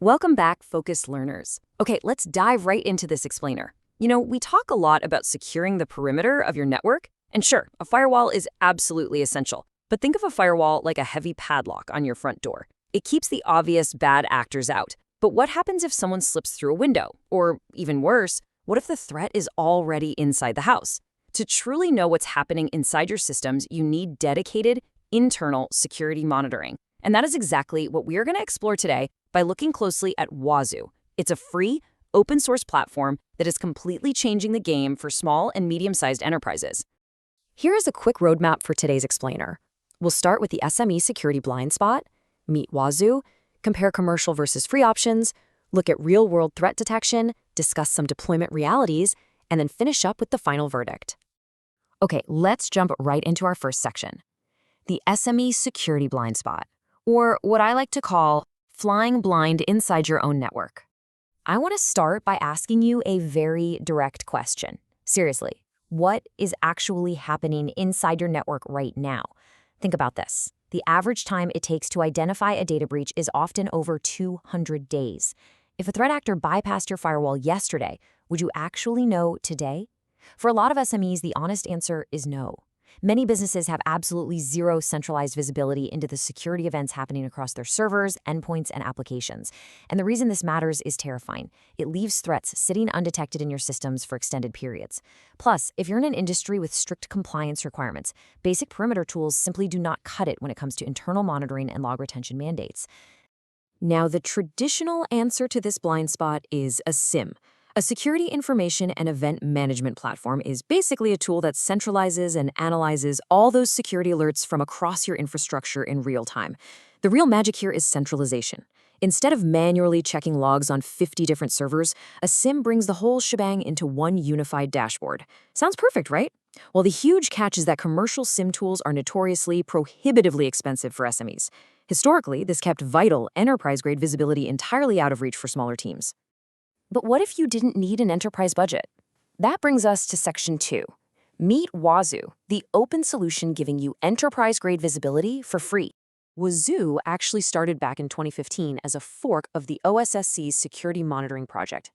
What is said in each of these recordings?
Welcome back, focused learners. Okay, let's dive right into this explainer. We talk a lot about securing the perimeter of your network, and sure, a firewall is absolutely essential. But think of a firewall like a heavy padlock on your front door. It keeps the obvious bad actors out. But what happens if someone slips through a window? Or even worse, what if the threat is already inside the house? To truly know what's happening inside your systems, you need dedicated, internal security monitoring. And that is exactly what we are going to explore today by looking closely at Wazuh. It's a free, open-source platform that is completely changing the game for small and medium-sized enterprises. Here is a quick roadmap for today's explainer. We'll start with the SME security blind spot, meet Wazuh, compare commercial versus free options, look at real-world threat detection, discuss some deployment realities, and then finish up with the final verdict. Okay, let's jump right into our first section. The SME security blind spot, or what I like to call flying blind inside your own network. I want to start by asking you a very direct question. Seriously, what is actually happening inside your network right now? Think about this. The average time it takes to identify a data breach is often over 200 days. If a threat actor bypassed your firewall yesterday, would you actually know today? For a lot of SMEs, the honest answer is no. Many businesses have absolutely zero centralized visibility into the security events happening across their servers, endpoints, and applications. And the reason this matters is terrifying. It leaves threats sitting undetected in your systems for extended periods. Plus, if you're in an industry with strict compliance requirements, basic perimeter tools simply do not cut it when it comes to internal monitoring and log retention mandates. Now, the traditional answer to this blind spot is a SIEM. A security information and event management platform is basically a tool that centralizes and analyzes all those security alerts from across your infrastructure in real time. The real magic here is centralization. Instead of manually checking logs on 50 different servers, a SIEM brings the whole shebang into one unified dashboard. Sounds perfect, right? Well, the huge catch is that commercial SIEM tools are notoriously prohibitively expensive for SMEs. Historically, this kept vital, enterprise-grade visibility entirely out of reach for smaller teams. But what if you didn't need an enterprise budget? That brings us to Section 2. Meet Wazuh, the open solution giving you enterprise-grade visibility for free. Wazuh actually started back in 2015 as a fork of the OSSC's security monitoring project.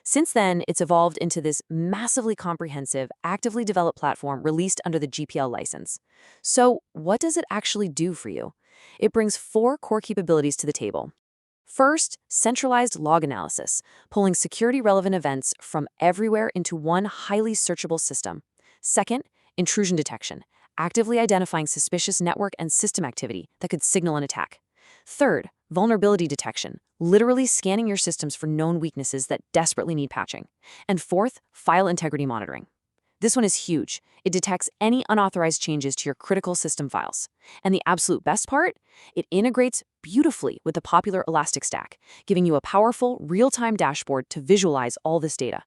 Since then, it's evolved into this massively comprehensive, actively developed platform released under the GPL license. So, what does it actually do for you? It brings 4 core capabilities to the table. First, centralized log analysis, pulling security-relevant events from everywhere into one highly searchable system. Second, intrusion detection, actively identifying suspicious network and system activity that could signal an attack. Third, vulnerability detection, literally scanning your systems for known weaknesses that desperately need patching. And fourth, file integrity monitoring. This one is huge. It detects any unauthorized changes to your critical system files. And the absolute best part? It integrates beautifully with the popular Elastic Stack, giving you a powerful, real-time dashboard to visualize all this data.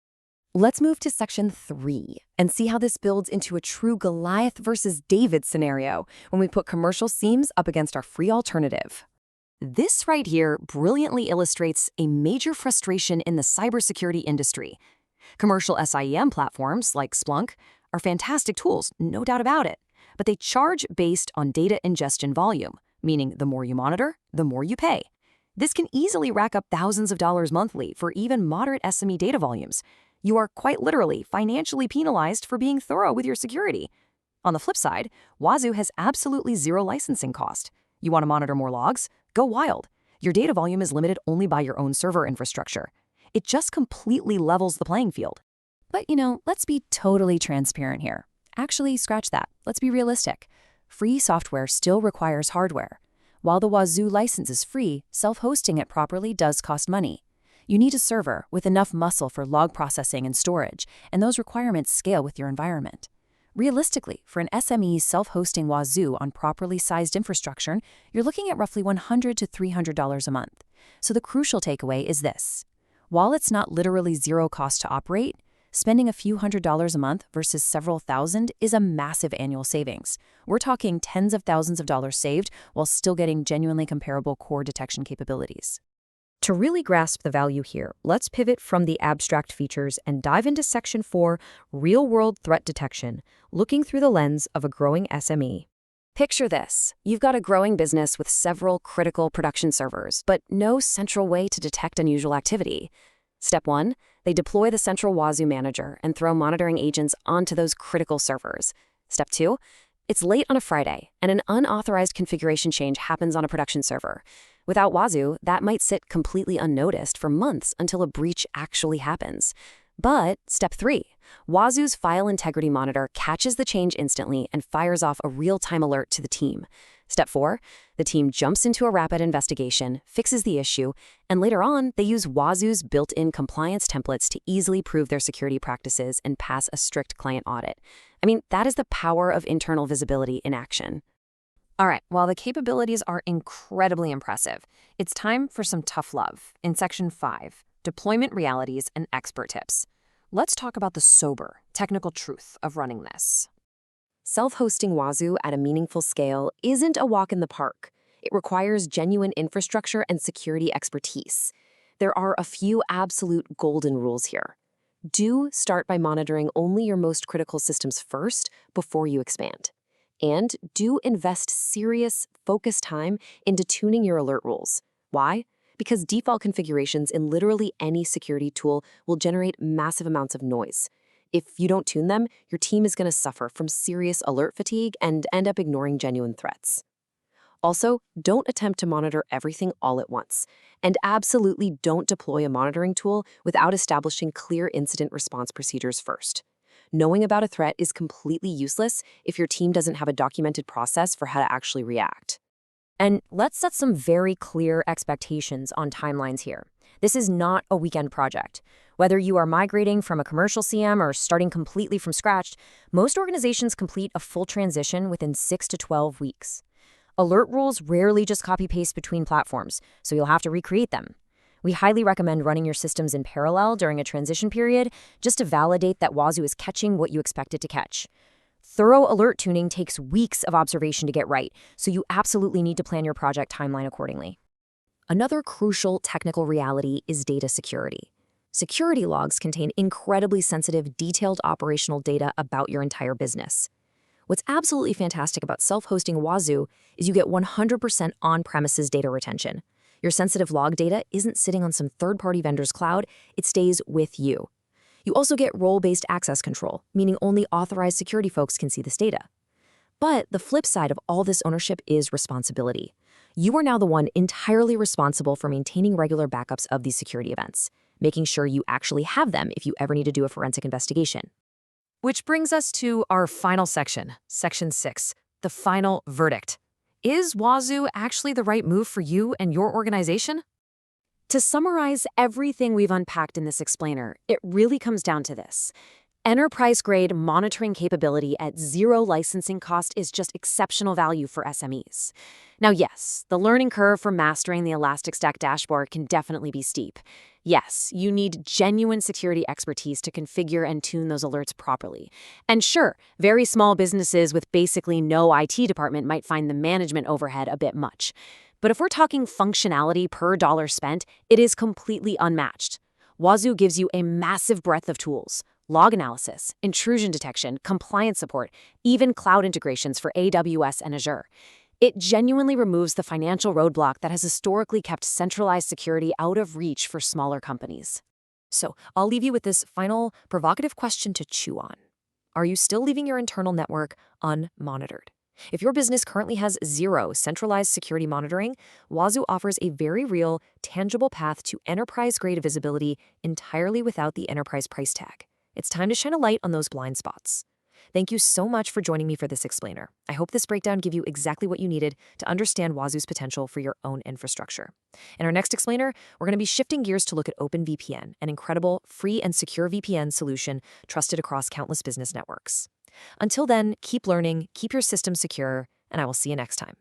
Let's move to Section 3 and see how this builds into a true Goliath versus David scenario when we put commercial SIEMs up against our free alternative. This right here brilliantly illustrates a major frustration in the cybersecurity industry. Commercial SIEM platforms like Splunk are fantastic tools, no doubt about it, but they charge based on data ingestion volume, meaning the more you monitor, the more you pay. This can easily rack up thousands of dollars monthly for even moderate SME data volumes. You are quite literally financially penalized for being thorough with your security. On the flip side, Wazuh has absolutely zero licensing cost. You want to monitor more logs? Go wild. Your data volume is limited only by your own server infrastructure. It just completely levels the playing field. But, let's be totally transparent here. Actually, scratch that. Let's be realistic. Free software still requires hardware. While the Wazuh license is free, self-hosting it properly does cost money. You need a server with enough muscle for log processing and storage, and those requirements scale with your environment. Realistically, for an SME self-hosting Wazuh on properly sized infrastructure, you're looking at roughly $100 to $300 a month. So the crucial takeaway is this. While it's not literally zero cost to operate, spending a few $100s a month versus several thousand is a massive annual savings. We're talking tens of thousands of dollars saved while still getting genuinely comparable core detection capabilities. To really grasp the value here, let's pivot from the abstract features and dive into Section 4, Real-World Threat Detection, looking through the lens of a growing SME. Picture this. You've got a growing business with several critical production servers, but no central way to detect unusual activity. Step 1, they deploy the central Wazuh manager and throw monitoring agents onto those critical servers. Step 2, it's late on a Friday, and an unauthorized configuration change happens on a production server. Without Wazuh, that might sit completely unnoticed for months until a breach actually happens. But step 3, Wazuh's file integrity monitor catches the change instantly and fires off a real-time alert to the team. Step 4, the team jumps into a rapid investigation, fixes the issue, and later on, they use Wazuh's built-in compliance templates to easily prove their security practices and pass a strict client audit. I mean, that is the power of internal visibility in action. All right, while the capabilities are incredibly impressive, it's time for some tough love. In Section 5, Deployment Realities and Expert Tips. Let's talk about the sober, technical truth of running this. Self-hosting Wazuh at a meaningful scale isn't a walk in the park. It requires genuine infrastructure and security expertise. There are a few absolute golden rules here. Do start by monitoring only your most critical systems first before you expand. And do invest serious, focused time into tuning your alert rules. Why? Because default configurations in literally any security tool will generate massive amounts of noise. If you don't tune them, your team is going to suffer from serious alert fatigue and end up ignoring genuine threats. Also, don't attempt to monitor everything all at once. And absolutely don't deploy a monitoring tool without establishing clear incident response procedures first. Knowing about a threat is completely useless if your team doesn't have a documented process for how to actually react. And let's set some very clear expectations on timelines here. This is not a weekend project. Whether you are migrating from a commercial SIEM or starting completely from scratch, most organizations complete a full transition within 6 to 12 weeks. Alert rules rarely just copy-paste between platforms, so you'll have to recreate them. We highly recommend running your systems in parallel during a transition period just to validate that Wazuh is catching what you expect it to catch. Thorough alert tuning takes weeks of observation to get right, so you absolutely need to plan your project timeline accordingly. Another crucial technical reality is data security. Security logs contain incredibly sensitive, detailed operational data about your entire business. What's absolutely fantastic about self-hosting Wazuh is you get 100% on-premises data retention. Your sensitive log data isn't sitting on some third-party vendor's cloud, it stays with you. You also get role-based access control, meaning only authorized security folks can see this data. But the flip side of all this ownership is responsibility. You are now the one entirely responsible for maintaining regular backups of these security events, making sure you actually have them if you ever need to do a forensic investigation. Which brings us to our final section, Section 6, the final verdict. Is Wazuh actually the right move for you and your organization? To summarize everything we've unpacked in this explainer, it really comes down to this. Enterprise-grade monitoring capability at zero licensing cost is just exceptional value for SMEs. Now, yes, the learning curve for mastering the Elastic Stack dashboard can definitely be steep. Yes, you need genuine security expertise to configure and tune those alerts properly. And sure, very small businesses with basically no IT department might find the management overhead a bit much. But if we're talking functionality per dollar spent, it is completely unmatched. Wazuh gives you a massive breadth of tools: log analysis, intrusion detection, compliance support, even cloud integrations for AWS and Azure. It genuinely removes the financial roadblock that has historically kept centralized security out of reach for smaller companies. So I'll leave you with this final provocative question to chew on. Are you still leaving your internal network unmonitored? If your business currently has zero centralized security monitoring, Wazuh offers a very real, tangible path to enterprise-grade visibility entirely without the enterprise price tag. It's time to shine a light on those blind spots. Thank you so much for joining me for this explainer. I hope this breakdown gave you exactly what you needed to understand Wazuh's potential for your own infrastructure. In our next explainer, we're going to be shifting gears to look at OpenVPN, an incredible, free and secure VPN solution trusted across countless business networks. Until then, keep learning, keep your system secure, and I will see you next time.